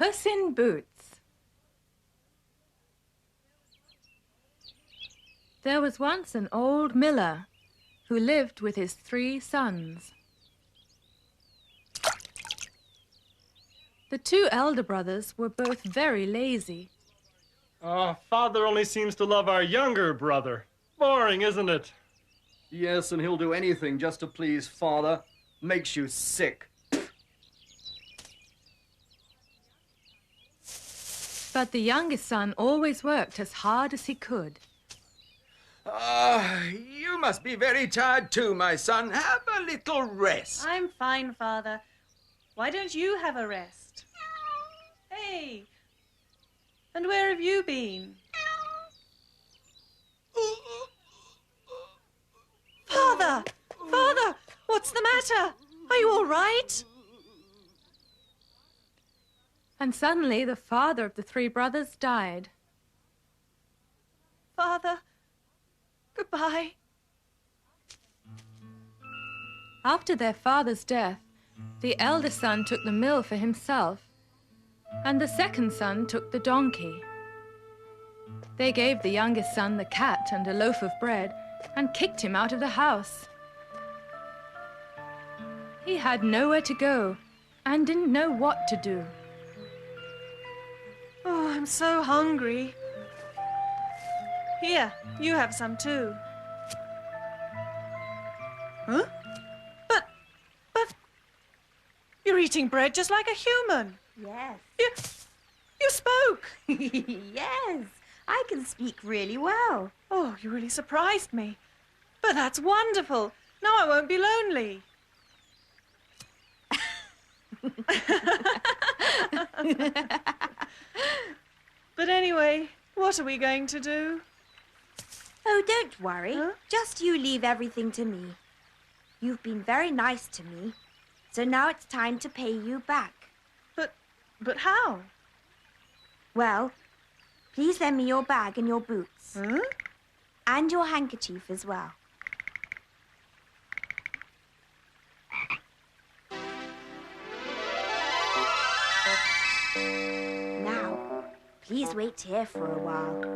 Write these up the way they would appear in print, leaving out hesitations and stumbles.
Puss in Boots. There was once an old miller who lived with his 3 sons. The 2 elder brothers were both very lazy. Father only seems to love our younger brother. Boring, isn't it? Yes, and he'll do anything just to please Father. Makes you sick. But the youngest son always worked as hard as he could. You must be very tired too, my son. Have a little rest. I'm fine, Father. Why don't you have a rest? Hey, and where have you been? Father! Father! What's the matter? Are you all right? And suddenly the father of the 3 brothers died. Father, goodbye. After their father's death, the eldest son took the mill for himself, and the second son took the donkey. They gave the youngest son the cat and a loaf of bread and kicked him out of the house. He had nowhere to go and didn't know what to do. Oh, I'm so hungry. Here, you have some too. Huh? But, you're eating bread just like a human. Yes. You spoke. Yes, I can speak really well. Oh, you really surprised me. But that's wonderful. Now I won't be lonely. But anyway, what are we going to do? Oh, don't worry. Huh? Just you leave everything to me. You've been very nice to me, so now it's time to pay you back. But how? Well, please lend me your bag and your boots. Huh? And your handkerchief as well. Now, please wait here for a while.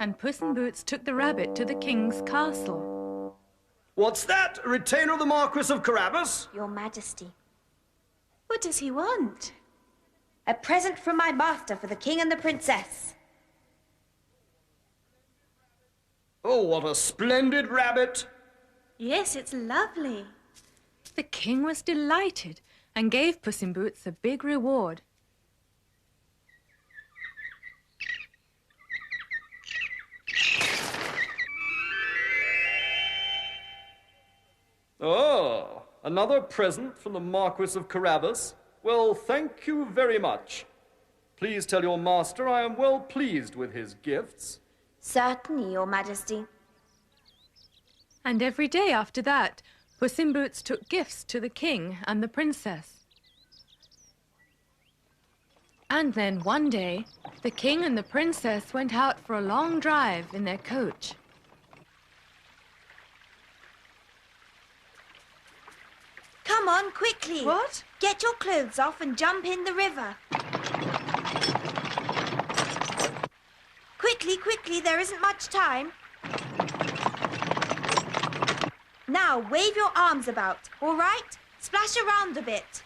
And Puss in Boots took the rabbit to the king's castle. What's that? A retainer of the Marquis of Carabas? Your Majesty. What does he want? A present from my master for the king and the princess. Oh, what a splendid rabbit. Yes, it's lovely. The king was delighted and gave Puss in Boots a big reward. Oh, another present from the Marquis of Carabas. Well, thank you very much. Please tell your master I am well pleased with his gifts. Certainly, Your Majesty. And every day after that, Puss in Boots took gifts to the king and the princess. And then one day, the king and the princess went out for a long drive in their coach. Come on, quickly. What? Get your clothes off and jump in the river. Quickly, quickly, there isn't much time. Now, wave your arms about, all right? Splash around a bit.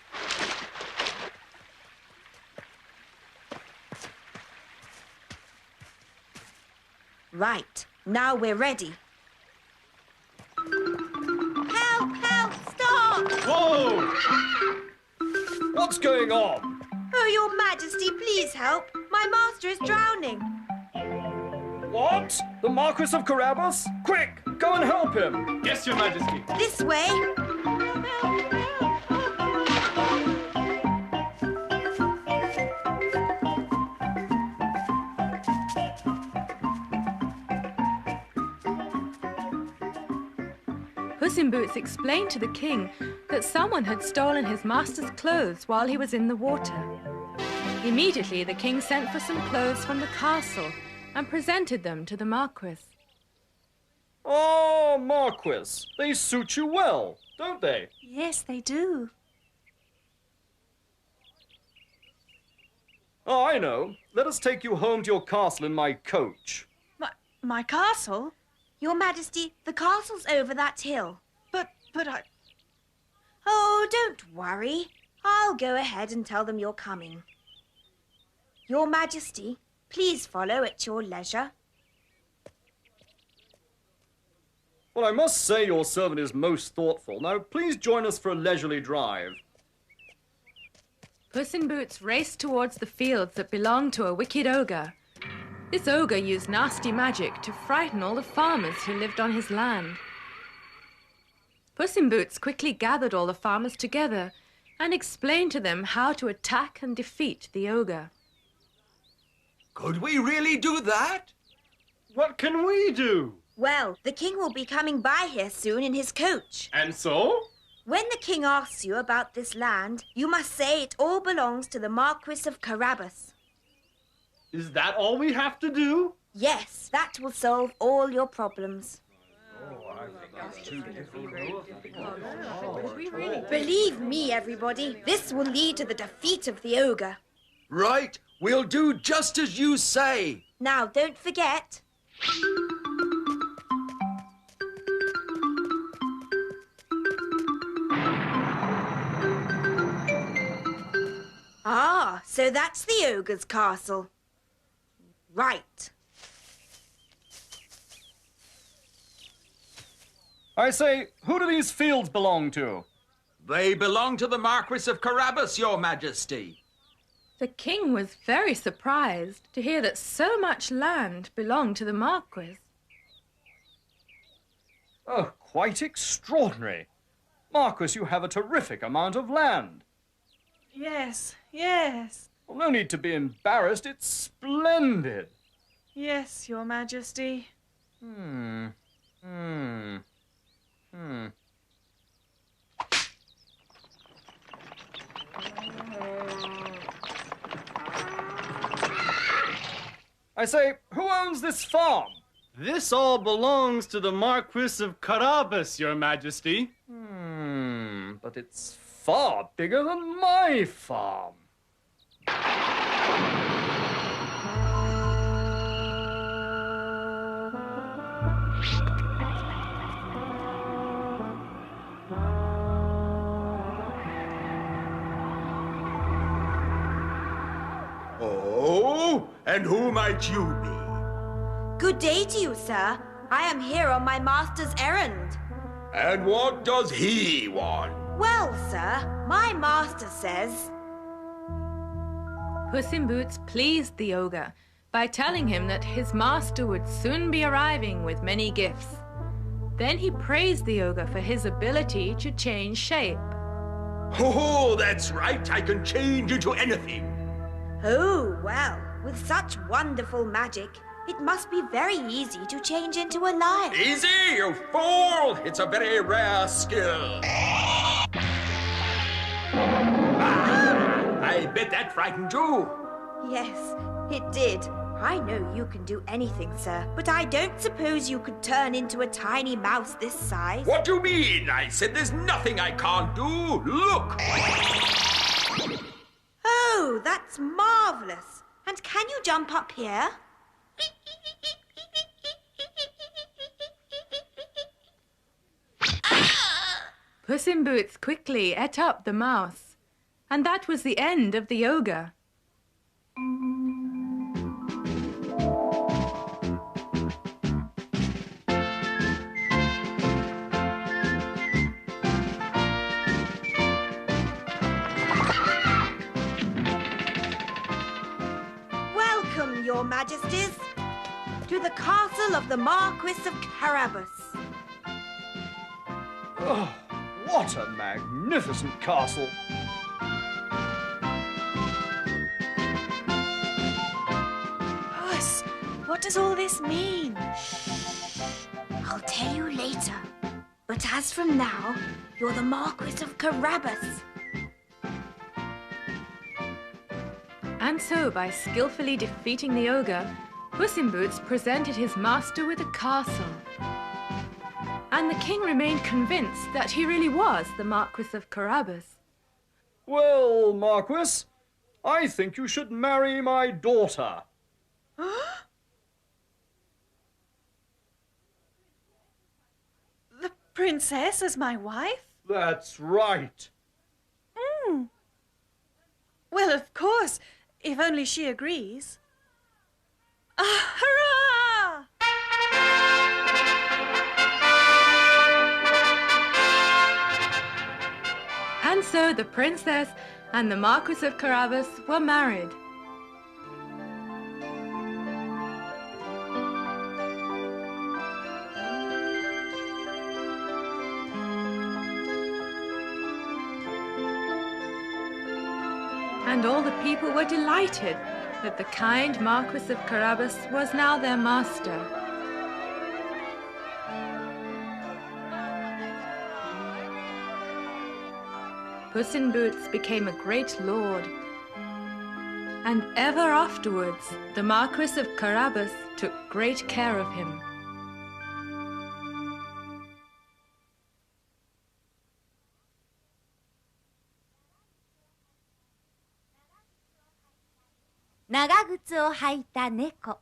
Right, now we're ready. Help, help, stop! Whoa! What's going on? Oh, Your Majesty, please help. My master is drowning. What? The Marquis of Carabas? Quick, go and help him. Yes, Your Majesty. This way. Puss in Boots explained to the king that someone had stolen his master's clothes while he was in the water. Immediately, the king sent for some clothes from the castle and presented them to the Marquis. Oh, Marquis, they suit you well, don't they? Yes, they do. Oh, I know. Let us take you home to your castle in my coach. My castle? Your Majesty, the castle's over that hill. But I... Oh, don't worry. I'll go ahead and tell them you're coming. Your Majesty, please follow at your leisure. Well, I must say your servant is most thoughtful. Now, please join us for a leisurely drive. Puss in Boots raced towards the fields that belonged to a wicked ogre. This ogre used nasty magic to frighten all the farmers who lived on his land. Puss in Boots quickly gathered all the farmers together and explained to them how to attack and defeat the ogre. Could we really do that? What can we do? Well, the king will be coming by here soon in his coach. And so? When the king asks you about this land, you must say it all belongs to the Marquis of Carabas. Is that all we have to do? Yes, that will solve all your problems. Believe me, everybody, this will lead to the defeat of the ogre. Right, we'll do just as you say. Now, don't forget. Ah, so that's the ogre's castle. Right. I say, who do these fields belong to? They belong to the Marquis of Carabas, Your Majesty. The king was very surprised to hear that so much land belonged to the Marquis. Oh, quite extraordinary. Marquis, you have a terrific amount of land. Yes. Well, no need to be embarrassed. It's splendid. Yes, Your Majesty. I say, who owns this farm? This all belongs to the Marquis of Carabas, Your Majesty. But it's far bigger than my farm. Oh, and who might you be? Good day to you, sir. I am here on my master's errand. And what does he want? Well, sir, my master says... Puss in Boots pleased the ogre by telling him that his master would soon be arriving with many gifts. Then he praised the ogre for his ability to change shape. Oh, that's right. I can change into anything. Oh, well, with such wonderful magic, it must be very easy to change into a lion. Easy, you fool! It's a very rare skill. I bet that frightened you. Yes, it did. I know you can do anything, sir, but I don't suppose you could turn into a tiny mouse this size. What do you mean? I said there's nothing I can't do. Look! Oh, that's marvelous. And can you jump up here? Puss in Boots quickly ate up the mouse, and that was the end of the ogre. Welcome, your majesties, to the castle of the Marquis of Carabas. Oh, what a magnificent castle. Puss, what does all this mean? I'll tell you later. But But as from now, you're the Marquis of Carabas. And so, by skillfully defeating the ogre, Puss in Boots presented his master with a castle. And the king remained convinced that he really was the Marquis of Carabas. Well, Marquis, I think you should marry my daughter. The princess as my wife? That's right. Well, of course, if only she agrees. Hurrah! And so the princess and the Marquis of Carabas were married. And all the people were delighted that the kind Marquis of Carabas was now their master. Puss in Boots became a great lord. And ever afterwards, the Marquis of Carabas took great care of him.長靴を履いた猫。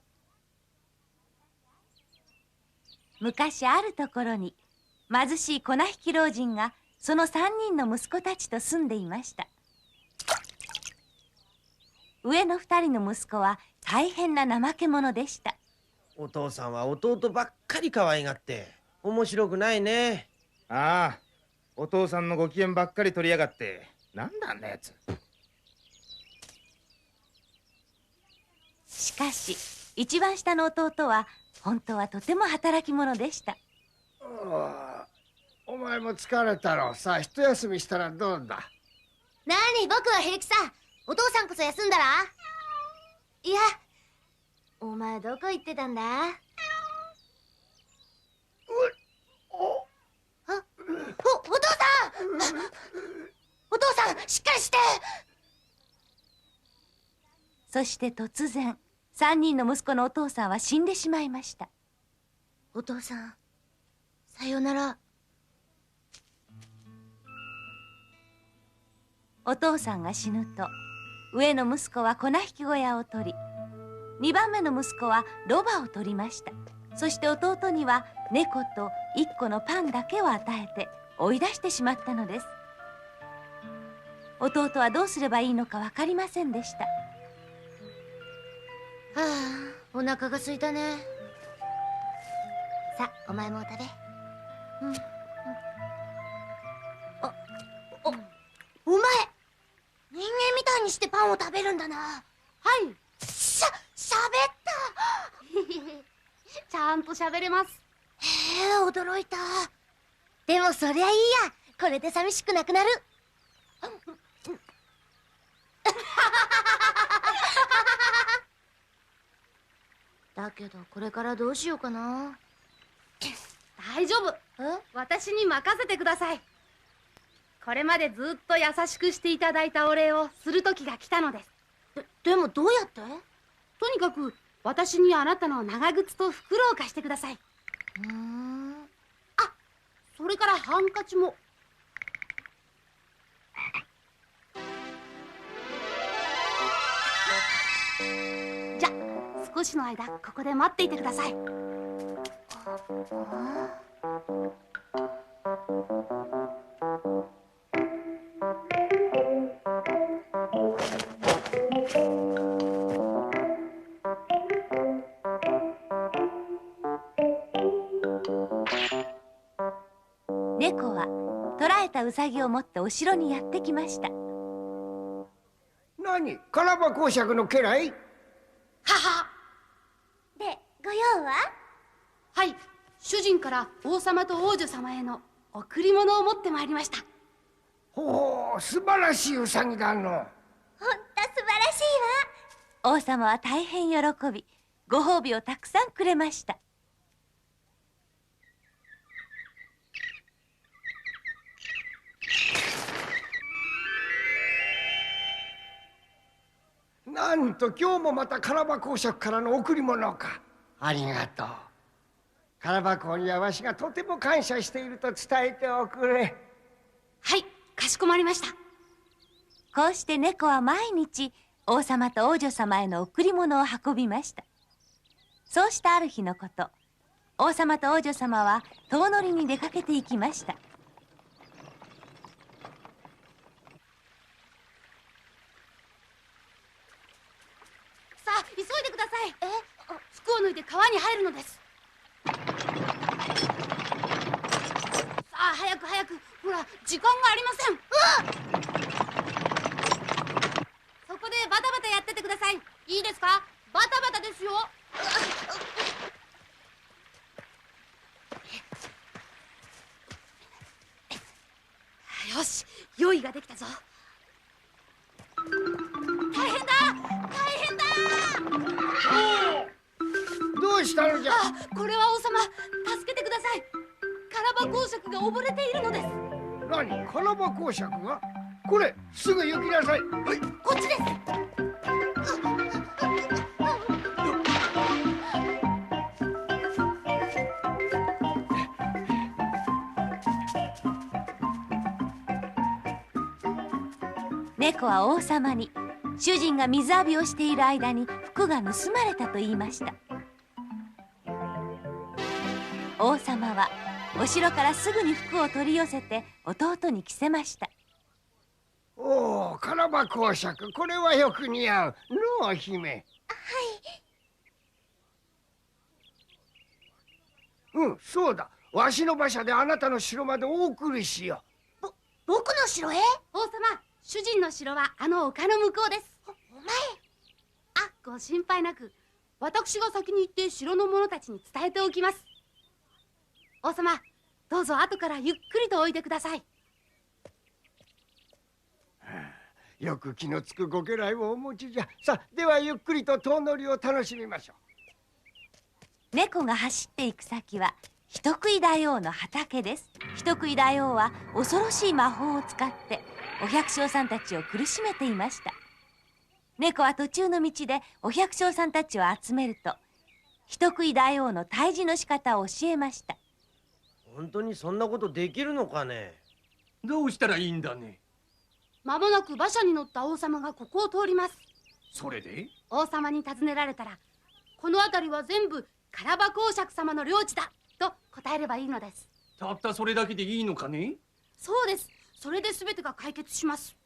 昔あるところに貧しい粉引き老人がその3人の息子たちと住んでいました。上の2人の息子は大変な怠け者でした。お父さんは弟ばっかり可愛がって面白くないね。ああ、お父さんのご機嫌ばっかり取りやがってなんだあんなやつ。しかし一番下の弟は本当はとても働き者でした。お前も疲れたろ。さあ一休みしたらどうだ。なに、僕は平気さ。お父さんこそ休んだら。いや、お前どこ行ってたんだ。お父さんお父さん、しっかりして。そして突然3人の息子のお父さんは死んでしまいました。お父さん、さよなら。お父さんが死ぬと上の息子は粉引き小屋を取り、2番目の息子はロバを取りました。そして弟には猫と1個のパンだけを与えて追い出してしまったのです。弟はどうすればいいのか分かりませんでした。はあ、お腹が空いたね。さ、お前も食べ。お前、人間みたいにしてパンを食べるんだな。はい。しゃべったちゃんと喋れます。へえ、驚いた。でもそりゃいいや。これで寂しくなくなる。だけどこれからどうしようかな。大丈夫。私に任せてください。これまでずっと優しくしていただいたお礼をする時が来たのです。でもどうやって？とにかく私にあなたの長靴と袋を貸してください。あ、それからハンカチも。じゃ、少しの間ここで待っていてください。猫は捕らえたウサギを持ってお城にやってきました。何、カラバ公爵の家来？はは。で、ご用は？はい、主人から王様と王女様への贈り物を持ってまいりました。ほう、素晴らしいウサギだの。ほんと素晴らしいわ。王様は大変喜び、ご褒美をたくさんくれました。なんと今日もまたカラバ公爵からの贈り物か。ありがとう。カラバ公にはわしがとても感謝していると伝えておくれ。はい、かしこまりました。こうして猫は毎日王様と王女様への贈り物を運びました。そうしたある日のこと、王様と王女様は遠乗りに出かけていきました。さあ、急いでください。服を脱いで川に入るのです。さあ、早く早く。ほら、時間がありません。そこでバタバタやっててください。いいですか？バタバタですよ。よし、用意ができたぞ。大変だ！大変だ！どうしたのじゃ。これは王様、助けてください。カラバ公爵が溺れているのです。何、カラバ公爵が？これ、すぐ行きなさい。はい、こっちです。猫は王様に主人が水浴びをしている間に服が盗まれたと言いました。王様はお城からすぐに服を取り寄せて弟に着せました。おお、カラバ公爵、これはよく似合うのう、姫。はい。うん、そうだ。わしの馬車であなたの城までお送りしよう。僕の城へ？王様、主人の城はあの丘の向こうです。お前。ご心配なく。私が先に行って城の者たちに伝えておきます。王様、どうぞ後からゆっくりとおいでください。よく気のつくご家来をお持ちじゃ。さあ、ではゆっくりと遠乗りを楽しみましょう。猫が走っていく先は人食い大王の畑です。人食い大王は恐ろしい魔法を使ってお百姓さんたちを苦しめていました。猫は途中の道でお百姓さんたちを集めると、人食い大王の退治の仕方を教えました。本当にそんなことできるのかね。どうしたらいいんだね。間もなく馬車に乗った王様がここを通ります。それで？王様に尋ねられたら、この辺りは全部カラバ公爵様の領地だと答えればいいのです。たったそれだけでいいのかね？そうです。それで全てが解決します。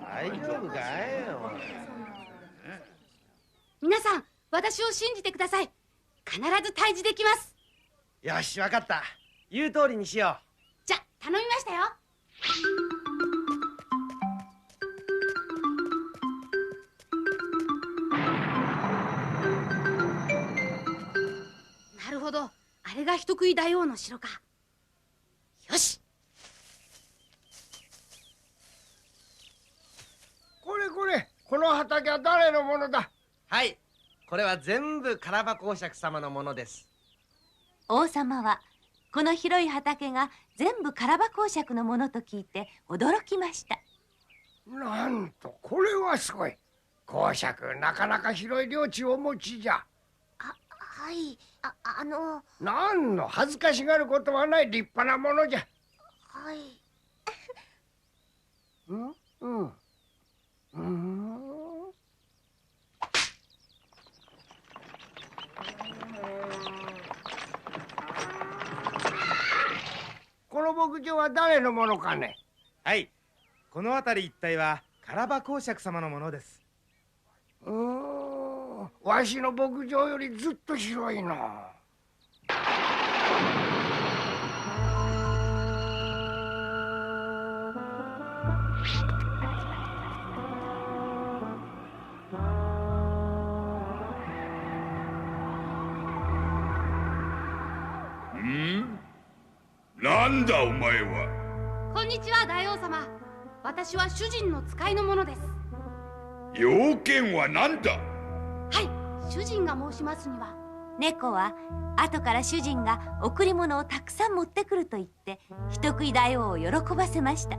大丈夫かい？皆さん、私を信じてください。必ず退治できます。よし、わかった。言う通りにしよう。じゃ、頼みましたよ。なるほど、あれが人食い大王の城か。よし。この畑は誰のものだ？はい、これは全部カラバ公爵様のものです。王様はこの広い畑が全部カラバ公爵のものと聞いて驚きました。なんと、これはすごい。公爵、なかなか広い領地をお持ちじゃ。はい、なんの恥ずかしがることはない立派なものじゃ。はい。この牧場は誰のものかね？はい、この辺り一帯はカラバ公爵様のものです。わしの牧場よりずっと広いな。なんだお前は。こんにちは、大王様。私は主人の使いの者です。用件は何だ？はい、主人が申しますには。猫は後から主人が贈り物をたくさん持ってくると言って人食い大王を喜ばせました。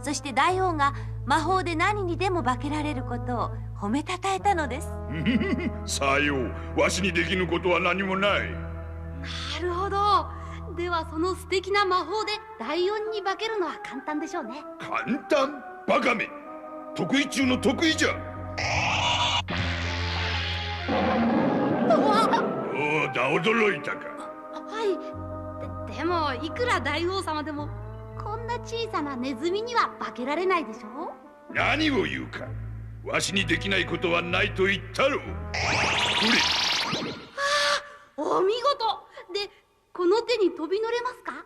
そして大王が魔法で何にでも化けられることを褒めたたえたのです。さよう、わしにできぬことは何もない。なるほど。ではその素敵な魔法でライオンに化けるのは簡単でしょうね。簡単？バカめ、得意中の得意じゃ。おおだ、驚いたか。はい。でもいくら大王様でもこんな小さなネズミには化けられないでしょ。何を言うか。わしにできないことはないと言ったろう。お見事で、この手に飛び乗れますか？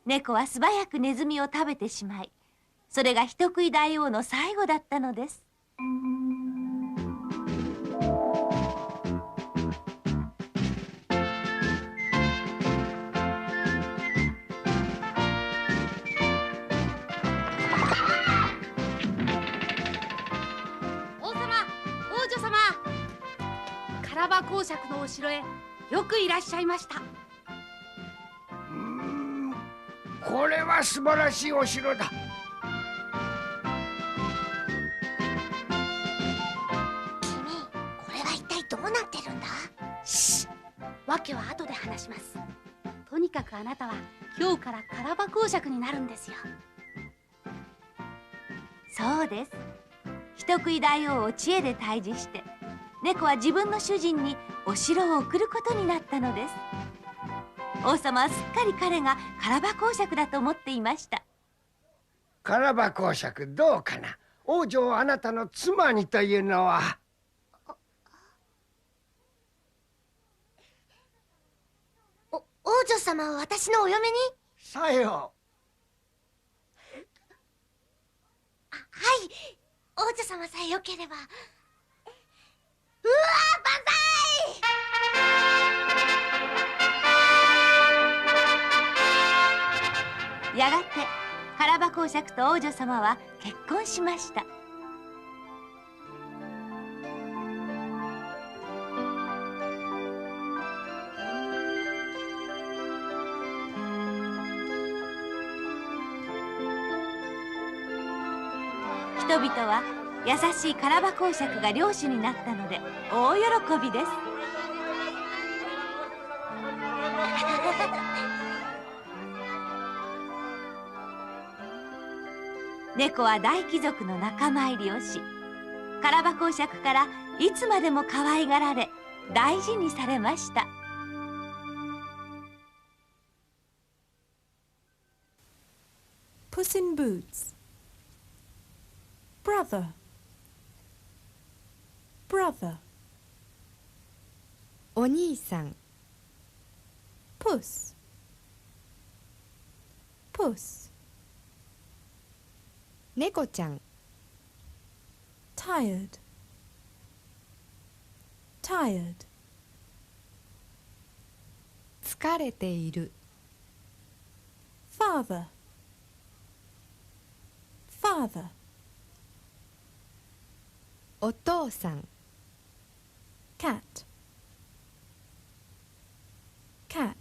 猫は素早くネズミを食べてしまい、それが人食い大王の最後だったのです。カラバ公爵のお城へよくいらっしゃいました。これは素晴らしいお城だ。君、これは一体どうなってるんだ？しっ、わけは後で話します。とにかくあなたは今日からカラバ公爵になるんですよ。そうです。人食い大王を知恵で退治して、猫は自分の主人にお城を送ることになったのです。王様はすっかり彼がカラバ公爵だと思っていました。カラバ公爵どうかな。王女をあなたの妻にというのは。王女様は私のお嫁に？さよう。はい、王女様さえよければ。うわー、万歳！やがてカラバ公爵と王女様は結婚しました。人々は優しいカラバ公爵が領主になったので大喜びです。猫は大貴族の仲間入りをし、カラバ公爵からいつまでも可愛がられ大事にされました。Puss in Boots. Brother, brother. お兄さん。 Puss, puss. 猫ちゃん。 Tired, tired. 疲れている。 Father, father. お父さん。 Cat, cat.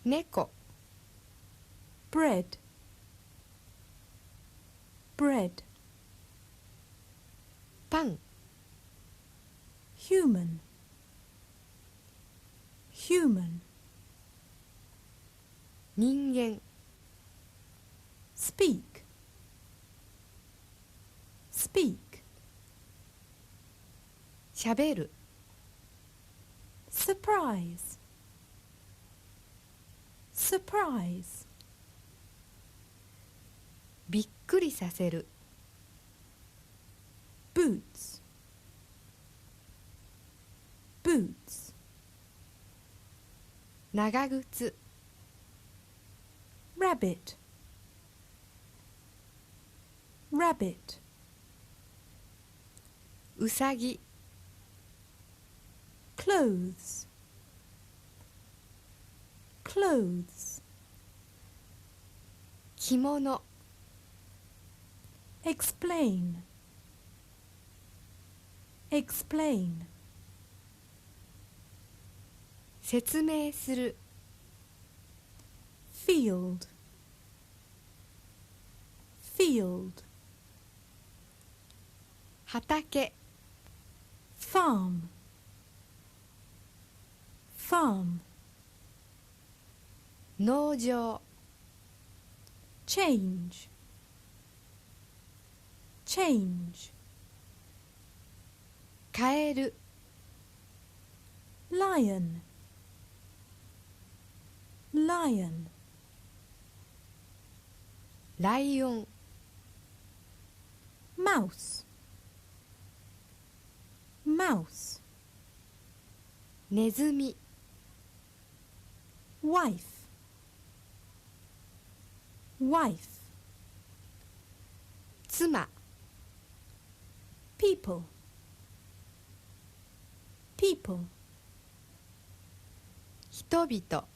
猫。 Bread, bread. パン。 Human, human. 人間。 Speak, speak. しゃべる。 Surprise, surprise. びっくりさせる。 Boots, boots. 長靴。 Rabbit, rabbit. うさぎ。 Clothes, clothes. 着物。 Explain, explain. 説明する field, field, 畑 farm, farm, 農場 change, change, 変える lion, lion, ライオン mouse, mouse, ネズミ wife, wife, 妻 people, people, 人々